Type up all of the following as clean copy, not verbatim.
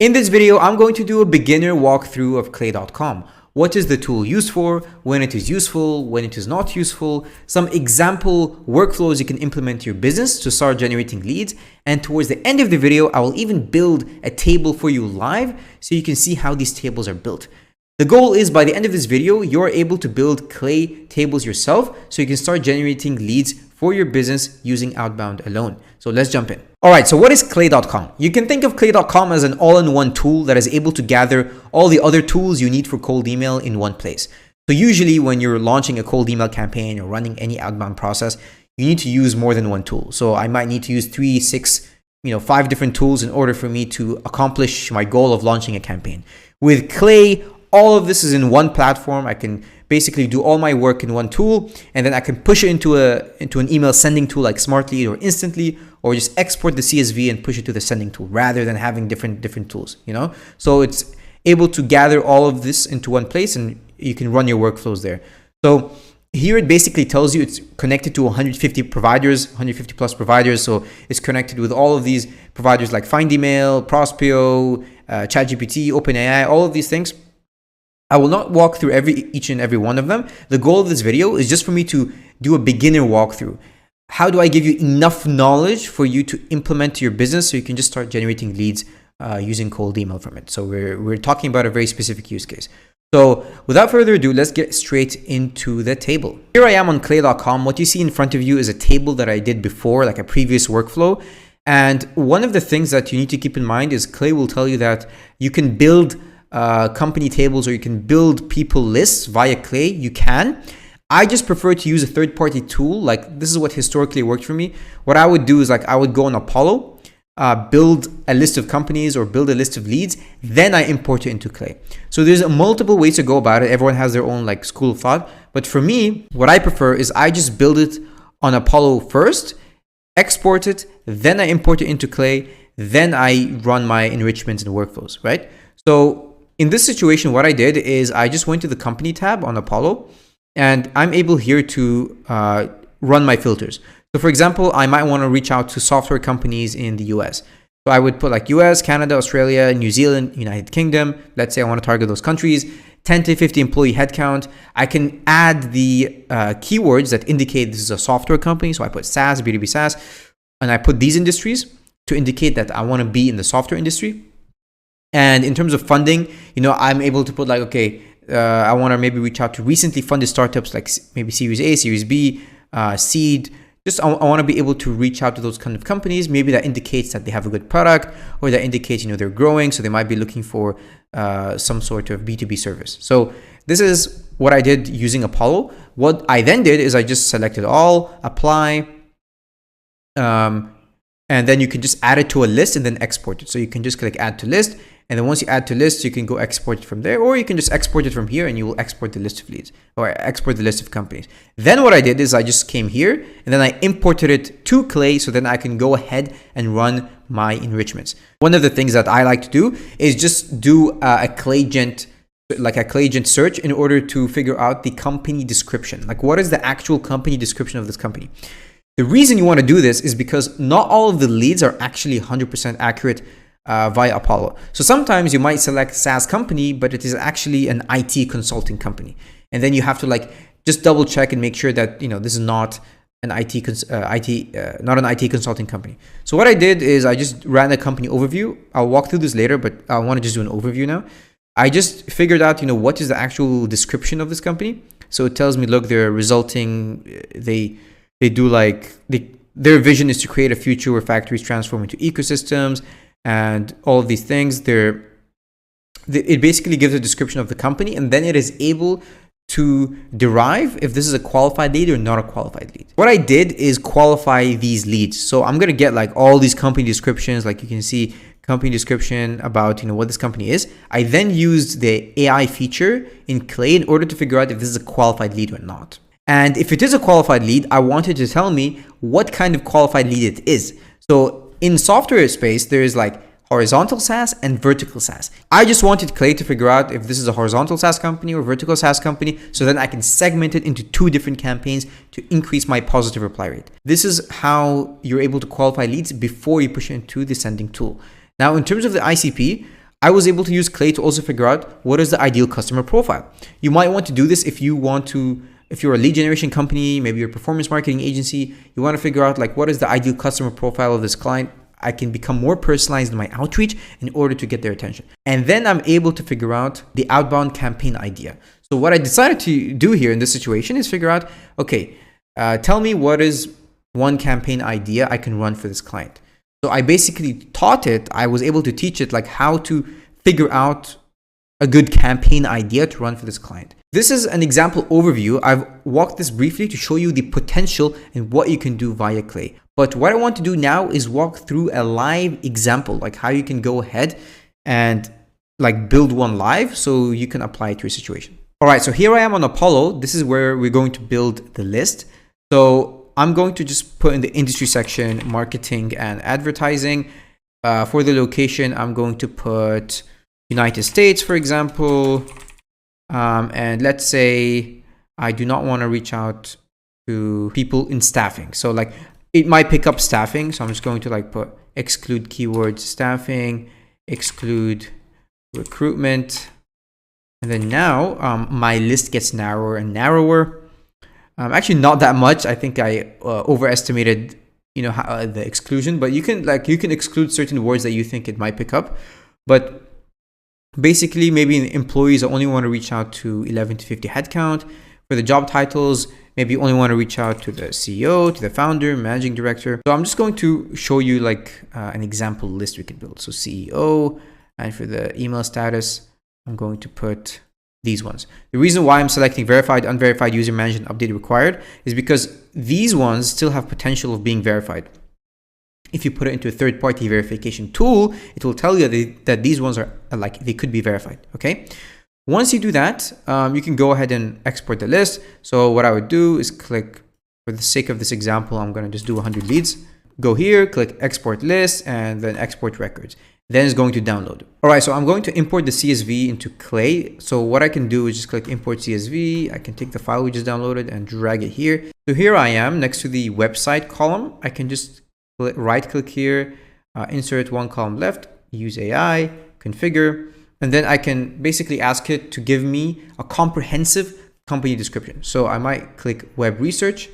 In this video, I'm going to do a beginner walkthrough of Clay.com. What is the tool used for, when it is useful, when it is not useful, some example workflows you can implement to your business to start generating leads, and towards the end of the video, I will even build a table for you live so you can see how these tables are built. The goal is by the end of this video, you're able to build Clay tables yourself so you can start generating leads for your business using Outbound alone. So let's jump in. All right, so what is Clay.com? You can think of Clay.com as an all-in-one tool that is able to gather all the other tools you need for cold email in one place. So usually when you're launching a cold email campaign or running any outbound process, you need to use more than one tool. So I might need to use 3, 6, 5 different tools in order for me to accomplish my goal of launching a campaign. With Clay, all of this is in one platform. I can basically do all my work in one tool, and then I can push it into an email sending tool like Smartly or Instantly, or just export the CSV and push it to the sending tool rather than having different tools, So it's able to gather all of this into one place and you can run your workflows there. So here it basically tells you it's connected to 150 providers, 150 plus providers. So it's connected with all of these providers like FindEmail, Prospeo, ChatGPT, OpenAI, all of these things. I will not walk through each and every one of them. The goal of this video is just for me to do a beginner walkthrough. How do I give you enough knowledge for you to implement to your business so you can just start generating leads using cold email from it? So we're talking about a very specific use case. So without further ado, let's get straight into the table. Here I am on Clay.com. What you see in front of you is a table that I did before, like a previous workflow. And one of the things that you need to keep in mind is Clay will tell you that you can build company tables or you can build people lists via Clay. You can. I just prefer to use a third-party tool. Like this is what historically worked for me. What I would do is I would go on Apollo, build a list of companies or build a list of leads, then I import it into Clay. So there's multiple ways to go about it. Everyone has their own school of thought. But for me, what I prefer is I just build it on Apollo first, export it, then I import it into Clay, then I run my enrichments and workflows, right? So in this situation, what I did is I just went to the company tab on Apollo and I'm able here to run my filters. So for example, I might want to reach out to software companies in the US. So I would put US, Canada, Australia, New Zealand, United Kingdom. Let's say I want to target those countries, 10 to 50 employee headcount. I can add the keywords that indicate this is a software company. So I put SaaS, B2B SaaS, and I put these industries to indicate that I want to be in the software industry. And in terms of funding, I'm able to put I want to maybe reach out to recently funded startups like maybe Series A, Series B, seed. Just I want to be able to reach out to those kind of companies. Maybe that indicates that they have a good product, or that indicates they're growing, so they might be looking for some sort of B2B service. So this is what I did using Apollo. What I then did is I just selected all, apply, and then you can just add it to a list and then export it. So you can just click add to list. And then once you add to list, you can go export it from there, or you can just export it from here and you will export the list of leads or export the list of companies. Then what I did is I just came here and then I imported it to Clay so then I can go ahead and run my enrichments. One of the things that I like to do is just do a Claygen search in order to figure out the company description. Like what is the actual company description of this company? The reason you want to do this is because not all of the leads are actually 100% accurate via Apollo. So sometimes you might select SaaS company, but it is actually an IT consulting company. And then you have to just double check and make sure that, this is not an IT consulting company. So what I did is I just ran a company overview. I'll walk through this later, but I want to just do an overview now. I just figured out, what is the actual description of this company. So it tells me, look, they're resulting, they do their vision is to create a future where factories transform into ecosystems and all of these things. It basically gives a description of the company, and then it is able to derive if this is a qualified lead or not a qualified lead. What I did is qualify these leads. So I'm going to get all these company descriptions, like you can see company description about what this company is. I then used the AI feature in Clay in order to figure out if this is a qualified lead or not. And if it is a qualified lead, I wanted to tell me what kind of qualified lead it is. So in software space, there is horizontal SaaS and vertical SaaS. I just wanted Clay to figure out if this is a horizontal SaaS company or vertical SaaS company, so then I can segment it into 2 different campaigns to increase my positive reply rate. This is how you're able to qualify leads before you push it into the sending tool. Now, in terms of the ICP, I was able to use Clay to also figure out what is the ideal customer profile. You might want to do this if you're a lead generation company, maybe you're a performance marketing agency, you want to figure out like what is the ideal customer profile of this client. I can become more personalized in my outreach in order to get their attention. And then I'm able to figure out the outbound campaign idea. So what I decided to do here in this situation is figure out, okay, tell me what is one campaign idea I can run for this client. So I basically taught it, I was able to teach it like how to figure out a good campaign idea to run for this client. This is an example overview. I've walked this briefly to show you the potential and what you can do via Clay. But what I want to do now is walk through a live example, like how you can go ahead and like build one live so you can apply it to your situation. All right, so here I am on Apollo. This is where we're going to build the list. So I'm going to just put in the industry section, marketing and advertising. For the location, I'm going to put United States, for example. And let's say I do not want to reach out to people in staffing. So like it might pick up staffing. So I'm just going to like put exclude keywords staffing, exclude recruitment. And then now my list gets narrower and narrower. Actually not that much. I think I overestimated, the exclusion, but you can exclude certain words that you think it might pick up. But basically maybe employees only want to reach out to 11 to 50 headcount. For the job titles, maybe you only want to reach out to the CEO, to the founder, managing director. So I'm just going to show you like an example list we can build. So CEO, and for the email status, I'm going to put these ones. The reason why I'm selecting verified, unverified, user managed, and update required is because these ones still have potential of being verified. If you put it into a third-party verification tool, it will tell you that these ones are like they could be verified. Okay. Once you do that, you can go ahead and export the list. So what I would do is click, for the sake of this example, I'm going to just do 100 leads. Go here, click export list, and then export records. Then it's going to download. All right, so I'm going to import the CSV into Clay. So what I can do is just click import CSV. I can take the file we just downloaded and drag it here. So here I am next to the website column. I can just right click here, insert one column left, use AI, configure, and then I can basically ask it to give me a comprehensive company description. So I might click web research.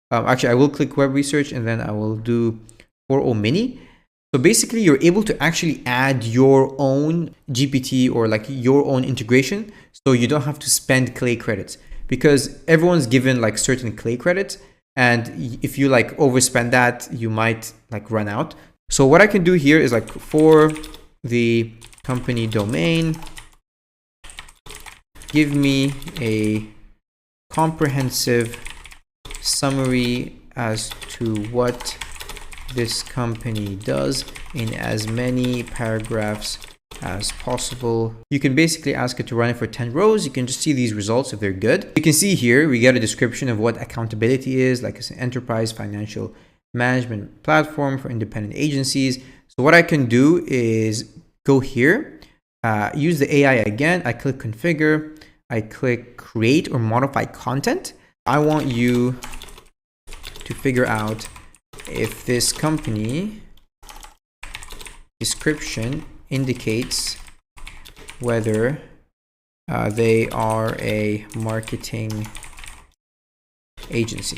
Actually, I will click web research and then I will do 4.0 mini. So basically you're able to actually add your own GPT or like your own integration. So you don't have to spend Clay credits because everyone's given like certain Clay credits. And if you like overspend that, you might like run out. So what I can do here is like for the company domain, give me a comprehensive summary as to what this company does in as many paragraphs as possible. You can basically ask it to run it for 10 rows. You can just see these results if they're good. You can see here we get a description of what accountability is, like it's an enterprise financial management platform for independent agencies. So what I can do is go here, use the AI again. I click configure, I click create or modify content. I want you to figure out if this company description indicates whether they are a marketing agency.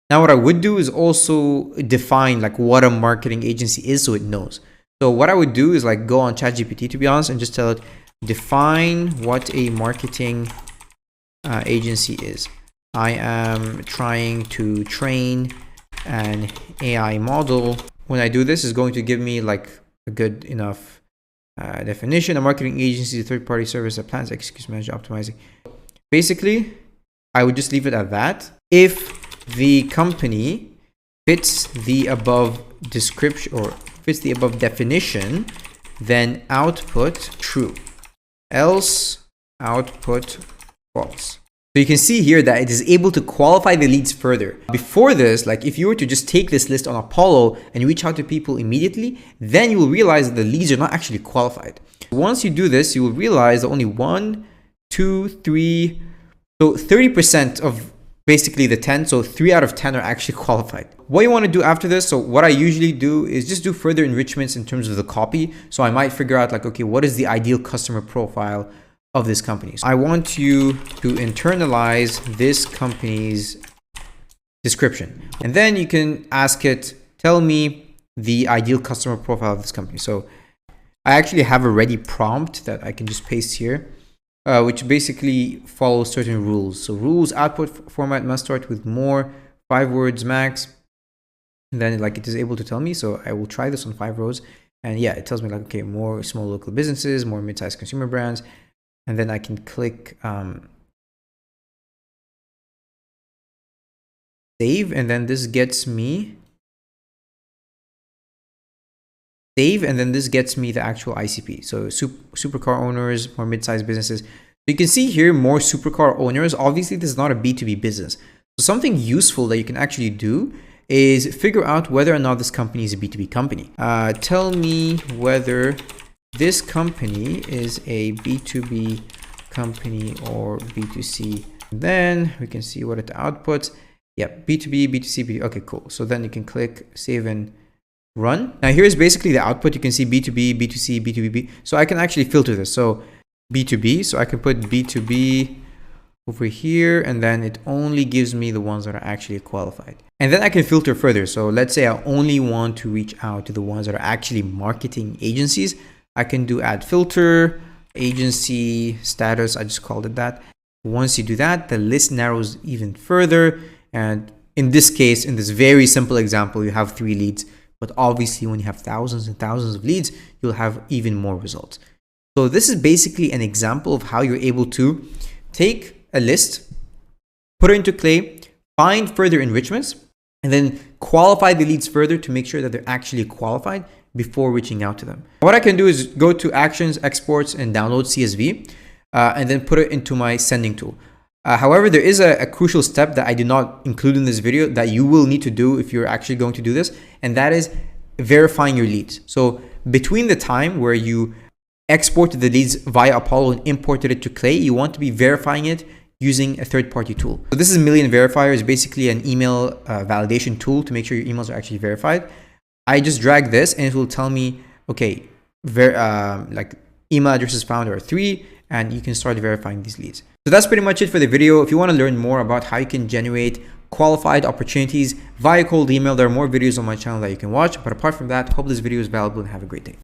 Now what I would do is also define like what a marketing agency is so it knows. So what I would do is like go on ChatGPT, to be honest, and just tell it define what a marketing agency is. I am trying to train an AI model. When I do this, it's going to give me like a good enough definition. A marketing agency is a third-party service that plans, executes, manages, optimizing. Basically, I would just leave it at that. If the company fits the above description or fits the above definition, then output true, else output false. So you can see here that it is able to qualify the leads further. Before this, like if you were to just take this list on Apollo and reach out to people immediately, then you will realize that the leads are not actually qualified. Once you do this, you will realize that only 1, 2, 3, so 30% of basically the 10. So 3 out of 10 are actually qualified. What you want to do after this, so what I usually do is just do further enrichments in terms of the copy. So I might figure out like, okay, what is the ideal customer profile of this company? So I want you to internalize this company's description. And then you can ask it, tell me the ideal customer profile of this company. So I actually have a ready prompt that I can just paste here, which basically follows certain rules. So rules, output format must start with more, 5 words max. And then like it is able to tell me. So I will try this on 5 rows. And yeah, it tells me like, okay, more small local businesses, more mid-sized consumer brands. And then I can click save. And then this gets me save, and then this gets me the actual ICP. So supercar owners, more mid-sized businesses. So you can see here more supercar owners. Obviously, this is not a B2B business. So something useful that you can actually do is figure out whether or not this company is a B2B company. Tell me whether this company is a B2B company or B2C. Then we can see what it outputs. Yeah, B2B, B2C, B2B. Okay, cool. So then you can click save and run. Now here's basically the output. You can see B2B, B2C, B2B. So I can actually filter this. So B2B, so I can put B2B over here, and then it only gives me the ones that are actually qualified. And then I can filter further. So let's say I only want to reach out to the ones that are actually marketing agencies. I can do add filter, agency status. I just called it that. Once you do that, the list narrows even further. And in this case, in this very simple example, you have 3 leads. But obviously, when you have thousands and thousands of leads, you'll have even more results. So this is basically an example of how you're able to take a list, put it into Clay, find further enrichments, and then qualify the leads further to make sure that they're actually qualified before reaching out to them. What I can do is go to Actions, Exports, and download CSV, and then put it into my sending tool. However, there is a crucial step that I did not include in this video that you will need to do if you're actually going to do this, and that is verifying your leads. So between the time where you exported the leads via Apollo and imported it to Clay, you want to be verifying it using a third-party tool. So this is Million Verifier. It's basically an email validation tool to make sure your emails are actually verified. I just drag this and it will tell me, okay, like email addresses found are 3, and you can start verifying these leads. So that's pretty much it for the video. If you want to learn more about how you can generate qualified opportunities via cold email, there are more videos on my channel that you can watch. But apart from that, hope this video is valuable and have a great day.